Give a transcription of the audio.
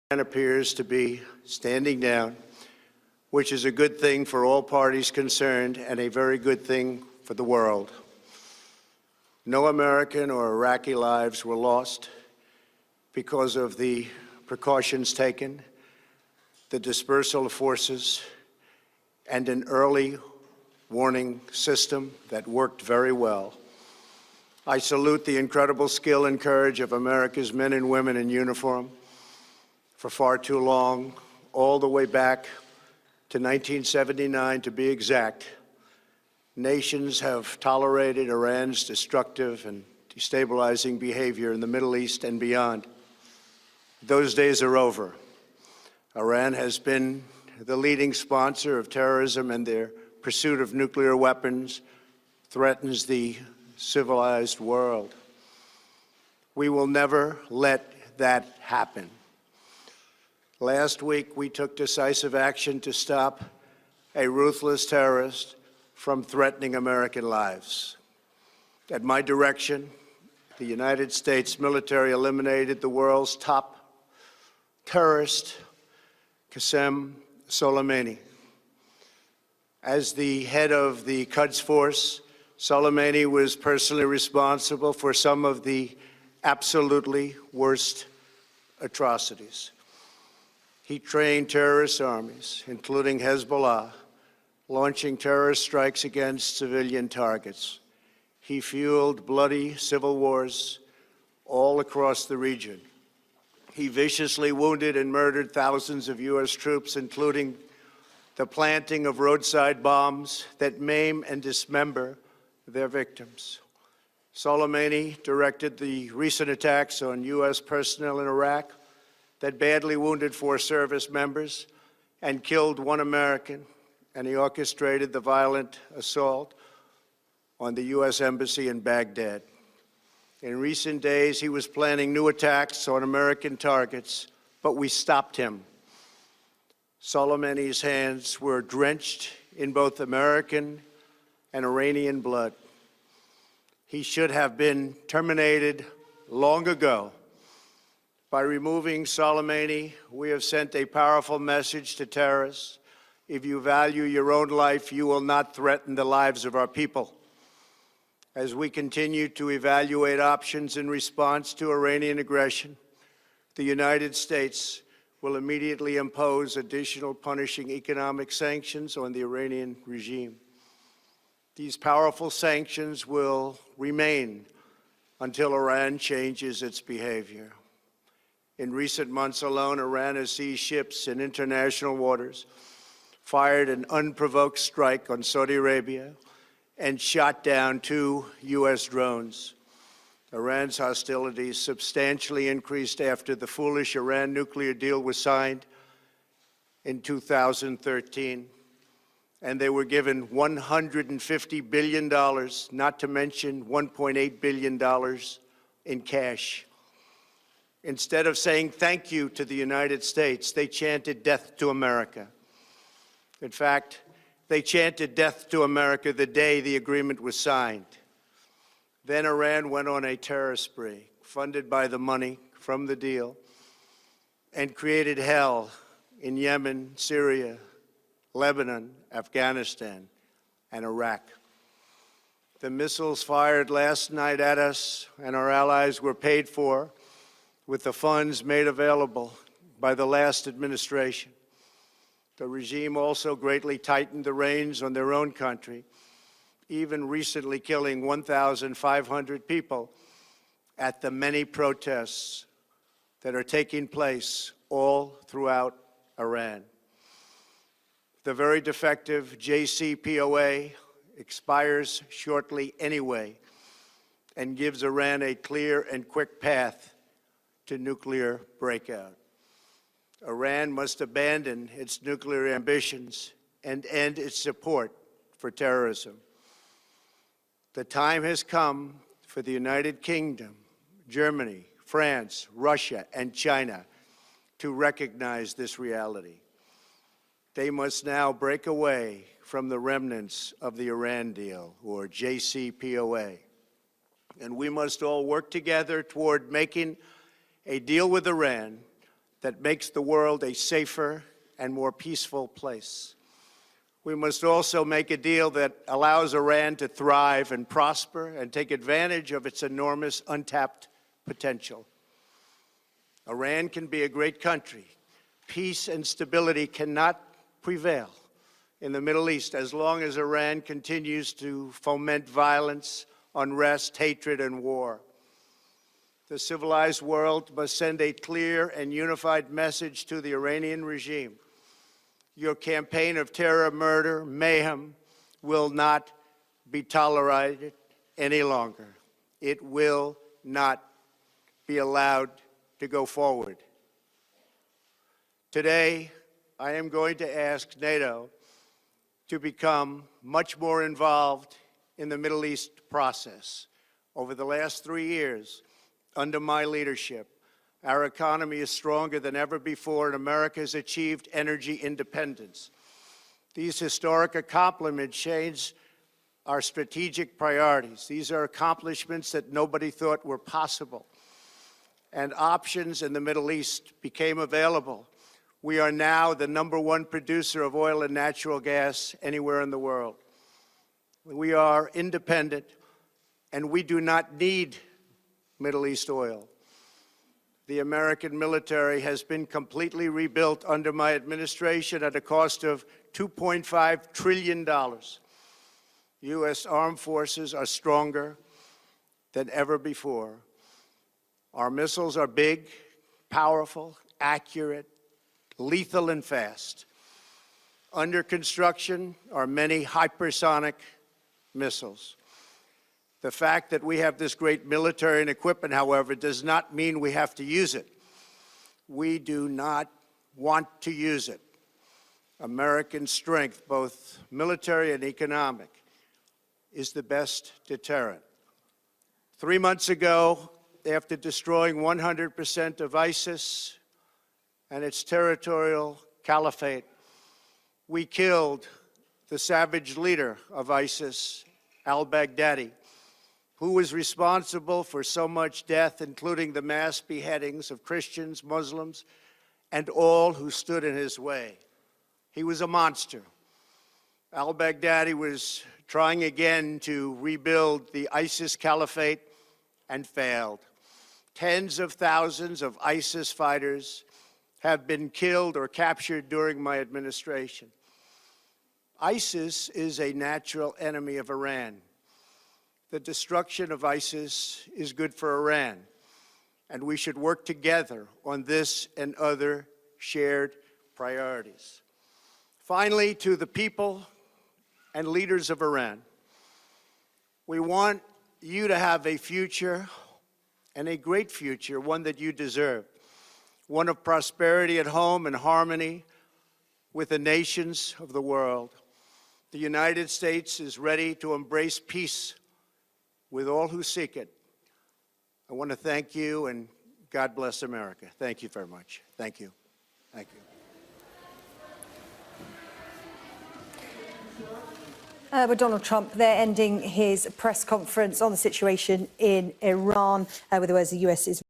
Iran appears to be standing down, which is a good thing for all parties concerned and a very good thing for the world. No American or Iraqi lives were lost because of the precautions taken, the dispersal of forces, and an early warning system that worked very well. I salute the incredible skill and courage of America's men and women in uniform. For far too long, all the way back to 1979 to be exact, nations have tolerated Iran's destructive and destabilizing behavior in the Middle East and beyond. Those days are over. Iran has been the leading sponsor of terrorism, and their pursuit of nuclear weapons threatens the civilized world. We will never let that happen. Last week, we took decisive action to stop a ruthless terrorist from threatening American lives. At my direction, the United States military eliminated the world's top terrorist, Qasem Soleimani. As the head of the Quds Force, Soleimani was personally responsible for some of the absolutely worst atrocities. He trained terrorist armies, including Hezbollah, launching terrorist strikes against civilian targets. He fueled bloody civil wars all across the region. He viciously wounded and murdered thousands of U.S. troops, including the planting of roadside bombs that maim and dismember their victims. Soleimani directed the recent attacks on U.S. personnel in Iraq that badly wounded 4 service members and killed 1 American, and he orchestrated the violent assault on the U.S. Embassy in Baghdad. In recent days, he was planning new attacks on American targets, but we stopped him. Soleimani's hands were drenched in both American and Iranian blood. He should have been terminated long ago. By removing Soleimani, we have sent a powerful message to terrorists. If you value your own life, you will not threaten the lives of our people. As we continue to evaluate options in response to Iranian aggression, the United States will immediately impose additional punishing economic sanctions on the Iranian regime. These powerful sanctions will remain until Iran changes its behavior. In recent months alone, Iran has seized ships in international waters, fired an unprovoked strike on Saudi Arabia, and shot down 2 U.S. drones. Iran's hostilities substantially increased after the foolish Iran nuclear deal was signed in 2013, and they were given $150 billion, not to mention $1.8 billion in cash. Instead of saying thank you to the United States, they chanted death to America. In fact, they chanted death to America the day the agreement was signed. Then Iran went on a terror spree, funded by the money from the deal, and created hell in Yemen, Syria, Lebanon, Afghanistan, and Iraq. The missiles fired last night at us and our allies were paid for with the funds made available by the last administration. The regime also greatly tightened the reins on their own country, even recently killing 1,500 people at the many protests that are taking place all throughout Iran. The very defective JCPOA expires shortly anyway and gives Iran a clear and quick path to nuclear breakout. Iran must abandon its nuclear ambitions and end its support for terrorism. The time has come for the United Kingdom, Germany, France, Russia, and China to recognize this reality. They must now break away from the remnants of the Iran deal, or JCPOA. And we must all work together toward making a deal with Iran that makes the world a safer and more peaceful place. We must also make a deal that allows Iran to thrive and prosper and take advantage of its enormous untapped potential. Iran can be a great country. Peace and stability cannot prevail in the Middle East as long as Iran continues to foment violence, unrest, hatred, and war. The civilized world must send a clear and unified message to the Iranian regime. Your campaign of terror, murder, mayhem will not be tolerated any longer. It will not be allowed to go forward. Today, I am going to ask NATO to become much more involved in the Middle East process. Over the last 3 years, under my leadership, our economy is stronger than ever before, and America has achieved energy independence. These historic accomplishments change our strategic priorities. These are accomplishments that nobody thought were possible. And options in the Middle East became available. We are now the #1 producer of oil and natural gas anywhere in the world. We are independent, and we do not need Middle East oil. The American military has been completely rebuilt under my administration at a cost of $2.5 trillion. U.S. armed forces are stronger than ever before. Our missiles are big, powerful, accurate, lethal, and fast. Under construction are many hypersonic missiles. The fact that we have this great military and equipment, however, does not mean we have to use it. We do not want to use it. American strength, both military and economic, is the best deterrent. 3 months ago, after destroying 100% of ISIS and its territorial caliphate, we killed the savage leader of ISIS, al-Baghdadi, who was responsible for so much death, including the mass beheadings of Christians, Muslims, and all who stood in his way. He was a monster. Al-Baghdadi was trying again to rebuild the ISIS caliphate and failed. Tens of thousands of ISIS fighters have been killed or captured during my administration. ISIS is a natural enemy of Iran. The destruction of ISIS is good for Iran, and we should work together on this and other shared priorities. Finally, to the people and leaders of Iran, we want you to have a future, and a great future, one that you deserve, one of prosperity at home and harmony with the nations of the world. The United States is ready to embrace peace with all who seek it. I want to thank you, and God bless America. Thank you very much. Thank you. Thank you. With Donald Trump, they're ending his press conference on the situation in Iran with the words the US is